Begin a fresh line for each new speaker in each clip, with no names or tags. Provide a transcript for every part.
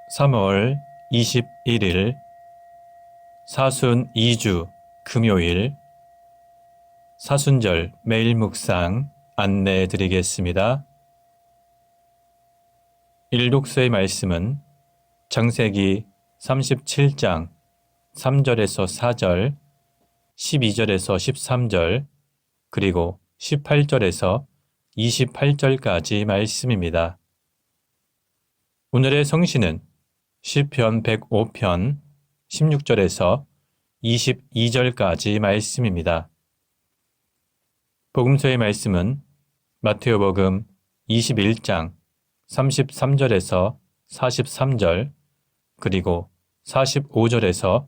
3월 21일 사순 2주 금요일 사순절 매일 묵상 안내해 드리겠습니다. 일독서의 말씀은 창세기 37장 3절에서 4절, 12절에서 13절, 그리고 18절에서 28절까지 말씀입니다. 오늘의 성시는 시편 105편 16절에서 22절까지 말씀입니다. 복음서의 말씀은 마테오복음 21장 33절에서 43절, 그리고 45절에서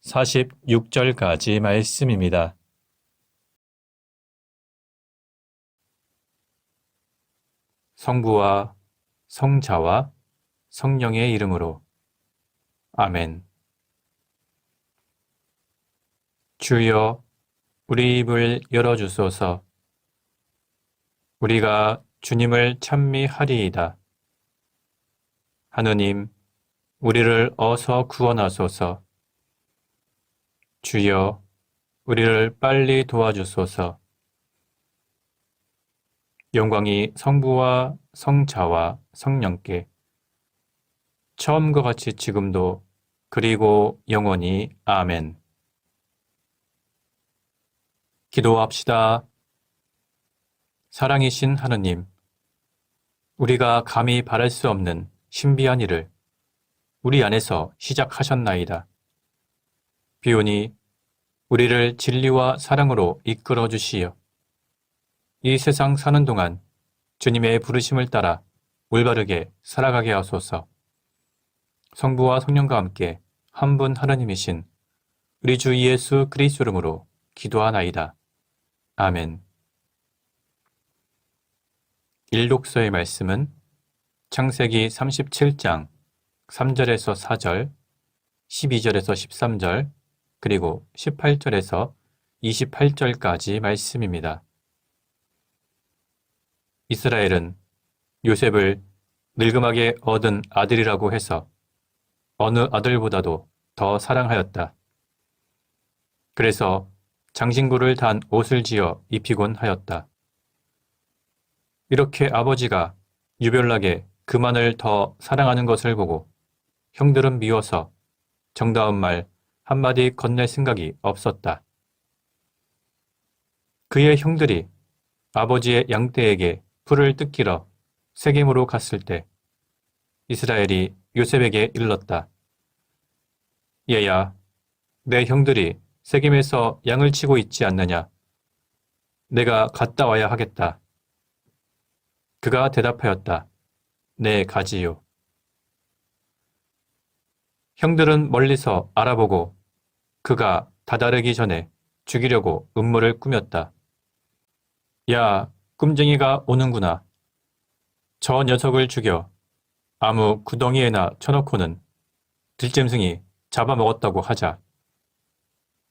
46절까지 말씀입니다. 성부와 성자와 성령의 이름으로 아멘. 주여, 우리 입을 열어주소서. 우리가 주님을 찬미하리이다. 하느님, 우리를 어서 구원하소서. 주여, 우리를 빨리 도와주소서. 영광이 성부와 성자와 성령께 처음과 같이 지금도 그리고 영원히 아멘. 기도합시다. 사랑이신 하느님, 우리가 감히 바랄 수 없는 신비한 일을 우리 안에서 시작하셨나이다. 비오니 우리를 진리와 사랑으로 이끌어 주시어 이 세상 사는 동안 주님의 부르심을 따라 올바르게 살아가게 하소서. 성부와 성령과 함께 한 분 하나님이신 우리 주 예수 그리스도 이름으로 기도하나이다. 아멘. 일독서의 말씀은 창세기 37장 3절에서 4절, 12절에서 13절, 그리고 18절에서 28절까지 말씀입니다. 이스라엘은 요셉을 늙음하게 얻은 아들이라고 해서 어느 아들보다도 더 사랑하였다. 그래서 장신구를 단 옷을 지어 입히곤 하였다. 이렇게 아버지가 유별나게 그만을 더 사랑하는 것을 보고 형들은 미워서 정다운 말 한마디 건넬 생각이 없었다. 그의 형들이 아버지의 양떼에게 풀을 뜯기러 세겜으로 갔을 때 이스라엘이 요셉에게 일렀다. 얘야, 내 형들이 세겜에서 양을 치고 있지 않느냐? 내가 갔다 와야 하겠다. 그가 대답하였다. 네, 가지요. 형들은 멀리서 알아보고 그가 다다르기 전에 죽이려고 음모를 꾸몄다. 야, 꿈쟁이가 오는구나. 저 녀석을 죽여 아무 구덩이에나 쳐놓고는 들짐승이 잡아먹었다고 하자.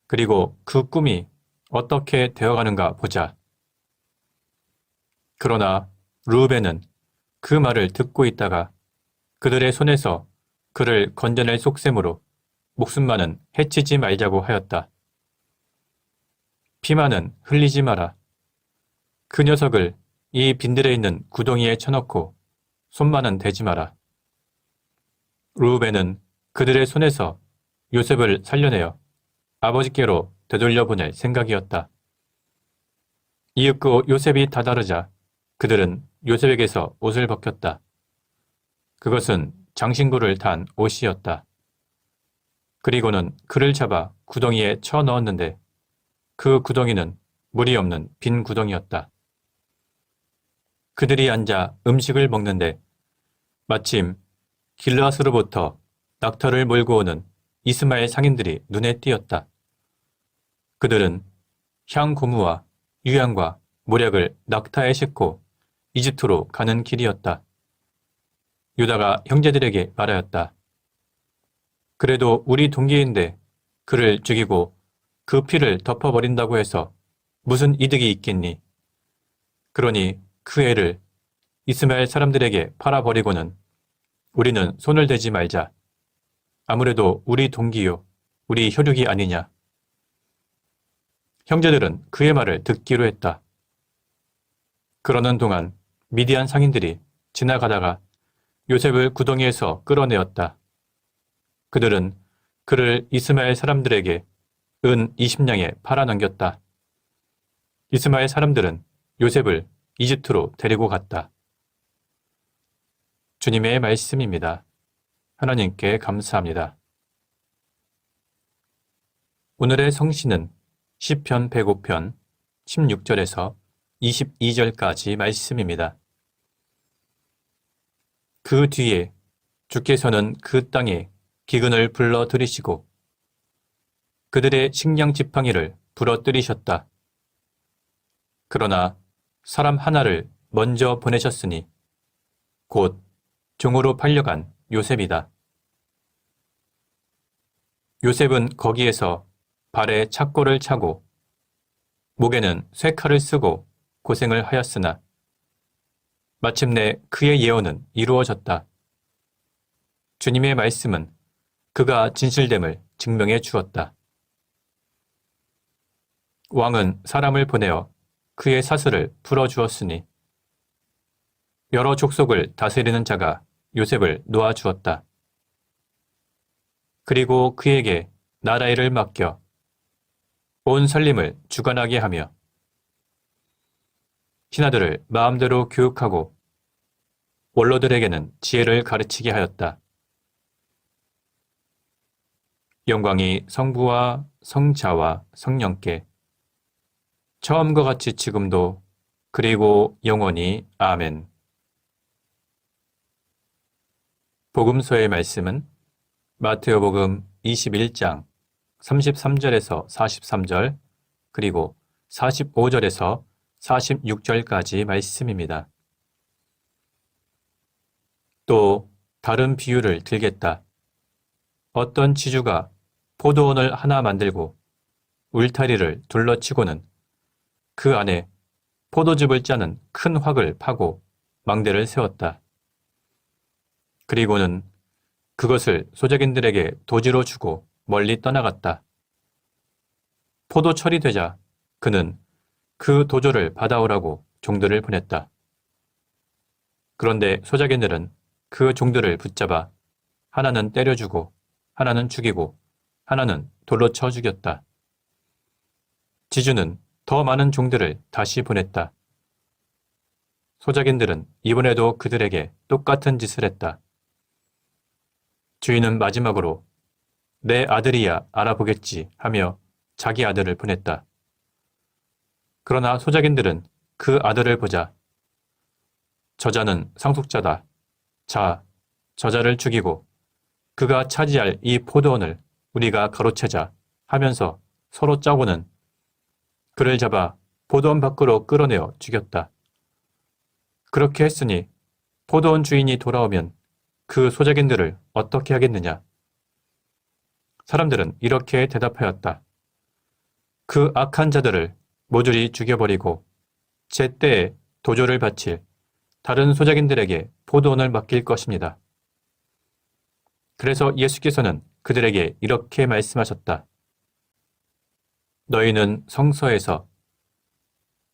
그리고 그 꿈이 어떻게 되어가는가 보자. 그러나 르우벤은 그 말을 듣고 있다가 그들의 손에서 그를 건져낼 속셈으로 목숨만은 해치지 말자고 하였다. 피만은 흘리지 마라. 그 녀석을 이 빈들에 있는 구덩이에 쳐넣고 손만은 대지 마라. 르우벤은 그들의 손에서 요셉을 살려내어 아버지께로 되돌려 보낼 생각이었다. 이윽고 요셉이 다다르자 그들은 요셉에게서 옷을 벗겼다. 그것은 장신구를 단 옷이었다. 그리고는 그를 잡아 구덩이에 쳐 넣었는데 그 구덩이는 물이 없는 빈 구덩이였다. 그들이 앉아 음식을 먹는데 마침 길르앗으로부터 낙타를 몰고 오는 이스마엘 상인들이 눈에 띄었다. 그들은 향고무와 유향과 모략을 낙타에 싣고 이집트로 가는 길이었다. 유다가 형제들에게 말하였다. 그래도 우리 동기인데 그를 죽이고 그 피를 덮어버린다고 해서 무슨 이득이 있겠니? 그러니 그 애를 이스마엘 사람들에게 팔아버리고는 우리는 손을 대지 말자. 아무래도 우리 동기요, 우리 혈육이 아니냐. 형제들은 그의 말을 듣기로 했다. 그러는 동안 미디안 상인들이 지나가다가 요셉을 구덩이에서 끌어내었다. 그들은 그를 이스마엘 사람들에게 은 20냥에 팔아넘겼다. 이스마엘 사람들은 요셉을 이집트로 데리고 갔다. 주님의 말씀입니다. 하나님께 감사합니다. 오늘의 성신은 시편 105편 16절에서 22절까지 말씀입니다. 그 뒤에 주께서는 그 땅에 기근을 불러 들이시고 그들의 식량 지팡이를 부러뜨리셨다. 그러나 사람 하나를 먼저 보내셨으니 곧 종으로 팔려간 요셉이다. 요셉은 거기에서 발에 착고를 차고 목에는 쇠칼을 쓰고 고생을 하였으나 마침내 그의 예언은 이루어졌다. 주님의 말씀은 그가 진실됨을 증명해 주었다. 왕은 사람을 보내어 그의 사슬을 풀어주었으니 여러 족속을 다스리는 자가 요셉을 놓아주었다. 그리고 그에게 나라 일을 맡겨 온 살림을 주관하게 하며 신하들을 마음대로 교육하고 원로들에게는 지혜를 가르치게 하였다. 영광이 성부와 성자와 성령께 처음과 같이 지금도 그리고 영원히 아멘. 복음서의 말씀은 마태오복음 21장 33절에서 43절 그리고 45절에서 46절까지 말씀입니다. 또 다른 비유를 들겠다. 어떤 지주가 포도원을 하나 만들고 울타리를 둘러치고는 그 안에 포도즙을 짜는 큰 확을 파고 망대를 세웠다. 그리고는 그것을 소작인들에게 도지로 주고 멀리 떠나갔다. 포도철이 되자 그는 그 도조를 받아오라고 종들을 보냈다. 그런데 소작인들은 그 종들을 붙잡아 하나는 때려주고 하나는 죽이고 하나는 돌로 쳐 죽였다. 지주는 더 많은 종들을 다시 보냈다. 소작인들은 이번에도 그들에게 똑같은 짓을 했다. 주인은 마지막으로 내 아들이야 알아보겠지 하며 자기 아들을 보냈다. 그러나 소작인들은 그 아들을 보자 저자는 상속자다. 자, 저자를 죽이고 그가 차지할 이 포도원을 우리가 가로채자 하면서 서로 짜고는 그를 잡아 포도원 밖으로 끌어내어 죽였다. 그렇게 했으니 포도원 주인이 돌아오면 그 소작인들을 어떻게 하겠느냐? 사람들은 이렇게 대답하였다. 그 악한 자들을 모조리 죽여버리고 제때에 도조를 바칠 다른 소작인들에게 포도원을 맡길 것입니다. 그래서 예수께서는 그들에게 이렇게 말씀하셨다. 너희는 성서에서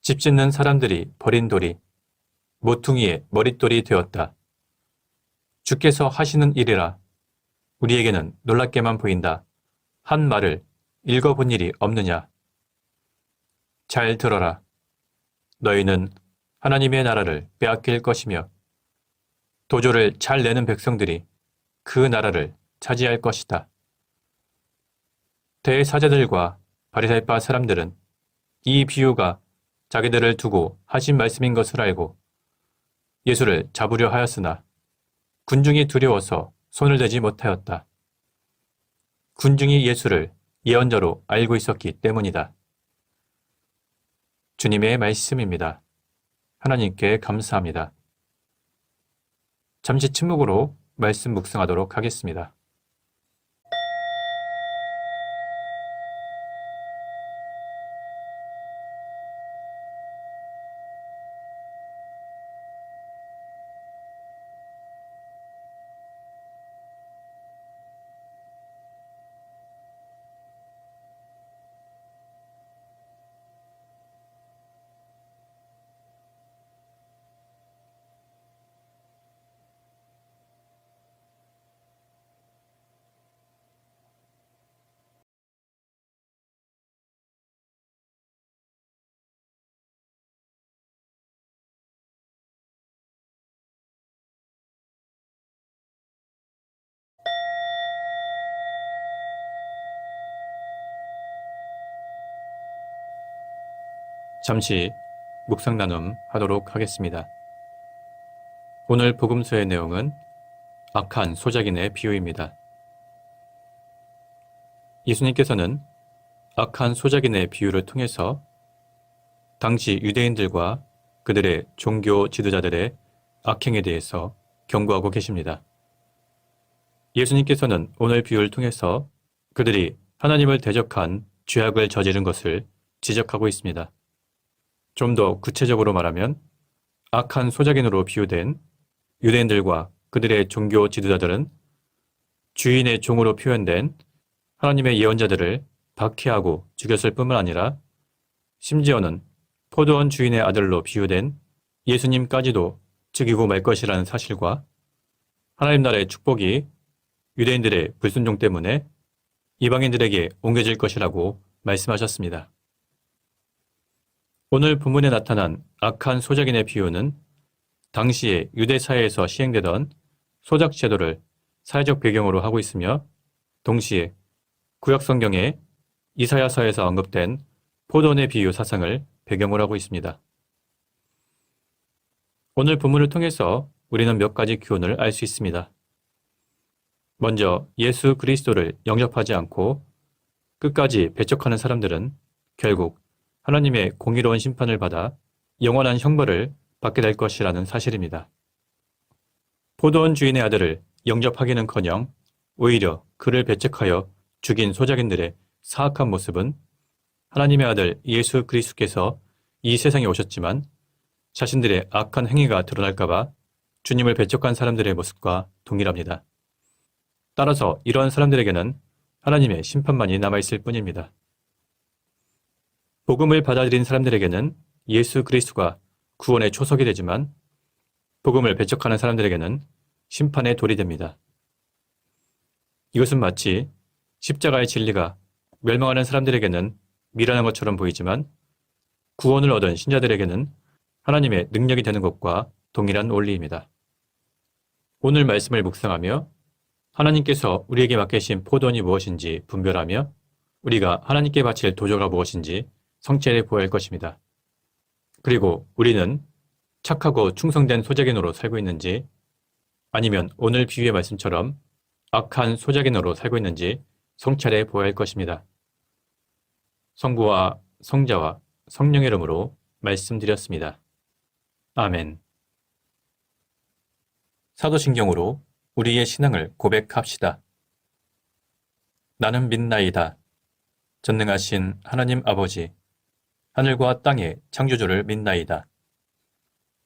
집 짓는 사람들이 버린 돌이 모퉁이의 머릿돌이 되었다. 주께서 하시는 일이라 우리에게는 놀랍게만 보인다. 한 말을 읽어본 일이 없느냐? 잘 들어라. 너희는 하나님의 나라를 빼앗길 것이며 도조를 잘 내는 백성들이 그 나라를 차지할 것이다. 대사제들과 바리새파 사람들은 이 비유가 자기들을 두고 하신 말씀인 것을 알고 예수를 잡으려 하였으나 군중이 두려워서 손을 대지 못하였다. 군중이 예수를 예언자로 알고 있었기 때문이다. 주님의 말씀입니다. 하나님께 감사합니다. 잠시 침묵으로 말씀 묵상하도록 하겠습니다. 잠시 묵상 나눔 하도록 하겠습니다. 오늘 복음서의 내용은 악한 소작인의 비유입니다. 예수님께서는 악한 소작인의 비유를 통해서 당시 유대인들과 그들의 종교 지도자들의 악행에 대해서 경고하고 계십니다. 예수님께서는 오늘 비유를 통해서 그들이 하나님을 대적한 죄악을 저지른 것을 지적하고 있습니다. 좀 더 구체적으로 말하면 악한 소작인으로 비유된 유대인들과 그들의 종교 지도자들은 주인의 종으로 표현된 하나님의 예언자들을 박해하고 죽였을 뿐만 아니라 심지어는 포도원 주인의 아들로 비유된 예수님까지도 죽이고 말 것이라는 사실과 하나님 나라의 축복이 유대인들의 불순종 때문에 이방인들에게 옮겨질 것이라고 말씀하셨습니다. 오늘 본문에 나타난 악한 소작인의 비유는 당시의 유대 사회에서 시행되던 소작 제도를 사회적 배경으로 하고 있으며 동시에 구약 성경의 이사야서에서 언급된 포도원의 비유 사상을 배경으로 하고 있습니다. 오늘 본문을 통해서 우리는 몇 가지 교훈을 알 수 있습니다. 먼저 예수 그리스도를 영접하지 않고 끝까지 배척하는 사람들은 결국 하나님의 공의로운 심판을 받아 영원한 형벌을 받게 될 것이라는 사실입니다. 포도원 주인의 아들을 영접하기는커녕 오히려 그를 배척하여 죽인 소작인들의 사악한 모습은 하나님의 아들 예수 그리스도께서 이 세상에 오셨지만 자신들의 악한 행위가 드러날까봐 주님을 배척한 사람들의 모습과 동일합니다. 따라서 이러한 사람들에게는 하나님의 심판만이 남아있을 뿐입니다. 복음을 받아들인 사람들에게는 예수 그리스도가 구원의 초석이 되지만 복음을 배척하는 사람들에게는 심판의 돌이 됩니다. 이것은 마치 십자가의 진리가 멸망하는 사람들에게는 미련한 것처럼 보이지만 구원을 얻은 신자들에게는 하나님의 능력이 되는 것과 동일한 원리입니다. 오늘 말씀을 묵상하며 하나님께서 우리에게 맡기신 포도원이 무엇인지 분별하며 우리가 하나님께 바칠 도저가 무엇인지 성찰해 보아야 할 것입니다. 그리고 우리는 착하고 충성된 소작인으로 살고 있는지 아니면 오늘 비유의 말씀처럼 악한 소작인으로 살고 있는지 성찰해 보아야 할 것입니다. 성부와 성자와 성령의 이름으로 말씀드렸습니다. 아멘. 사도신경으로 우리의 신앙을 고백합시다. 나는 믿나이다. 전능하신 하나님 아버지, 하늘과 땅의 창조주를 믿나이다.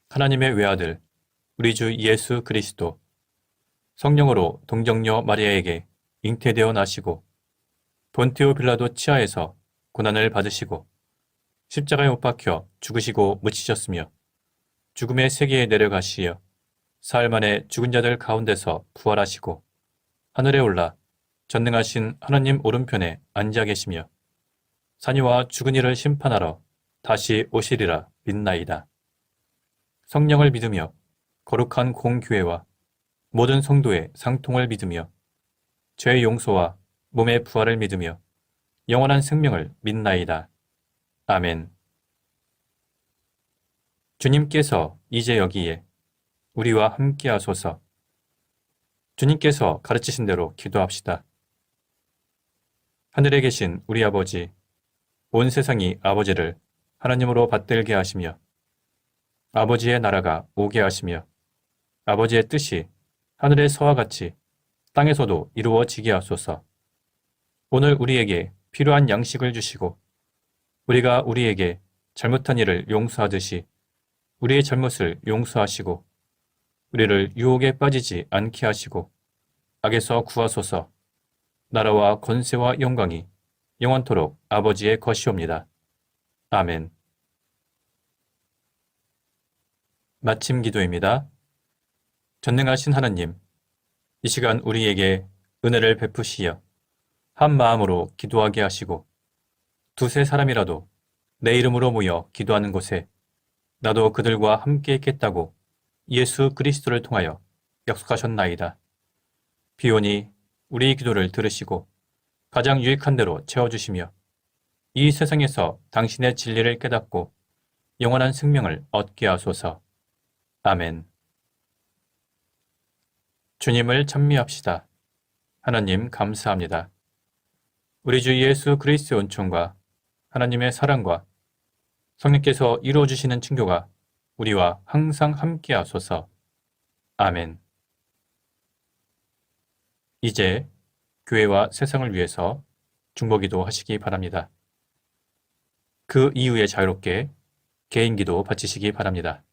하나님의 외아들, 우리 주 예수 그리스도, 성령으로 동정녀 마리아에게 잉태되어 나시고 본티오 빌라도 치하에서 고난을 받으시고 십자가에 못 박혀 죽으시고 묻히셨으며 죽음의 세계에 내려가시어 사흘 만에 죽은 자들 가운데서 부활하시고 하늘에 올라 전능하신 하나님 오른편에 앉아 계시며 산이와 죽은 이를 심판하러 다시 오시리라 믿나이다. 성령을 믿으며 거룩한 공교회와 모든 성도의 상통을 믿으며 죄의 용서와 몸의 부활을 믿으며 영원한 생명을 믿나이다. 아멘. 주님께서 이제 여기에 우리와 함께 하소서. 주님께서 가르치신 대로 기도합시다. 하늘에 계신 우리 아버지, 온 세상이 아버지를 하나님으로 받들게 하시며 아버지의 나라가 오게 하시며 아버지의 뜻이 하늘에서와 같이 땅에서도 이루어지게 하소서. 오늘 우리에게 필요한 양식을 주시고 우리가 우리에게 잘못한 일을 용서하듯이 우리의 잘못을 용서하시고 우리를 유혹에 빠지지 않게 하시고 악에서 구하소서. 나라와 권세와 영광이 영원토록 아버지의 것이옵니다. 아멘. 마침 기도입니다. 전능하신 하나님, 이 시간 우리에게 은혜를 베푸시어 한 마음으로 기도하게 하시고 두세 사람이라도 내 이름으로 모여 기도하는 곳에 나도 그들과 함께 있겠다고 예수 그리스도를 통하여 약속하셨나이다. 비오니 우리 기도를 들으시고 가장 유익한 대로 채워주시며 이 세상에서 당신의 진리를 깨닫고 영원한 생명을 얻게 하소서. 아멘. 주님을 찬미합시다. 하나님 감사합니다. 우리 주 예수 그리스도의 은총과 하나님의 사랑과 성령께서 이루어주시는 친교가 우리와 항상 함께 하소서. 아멘. 이제 교회와 세상을 위해서 중보기도 하시기 바랍니다. 그 이후에 자유롭게 개인기도 바치시기 바랍니다.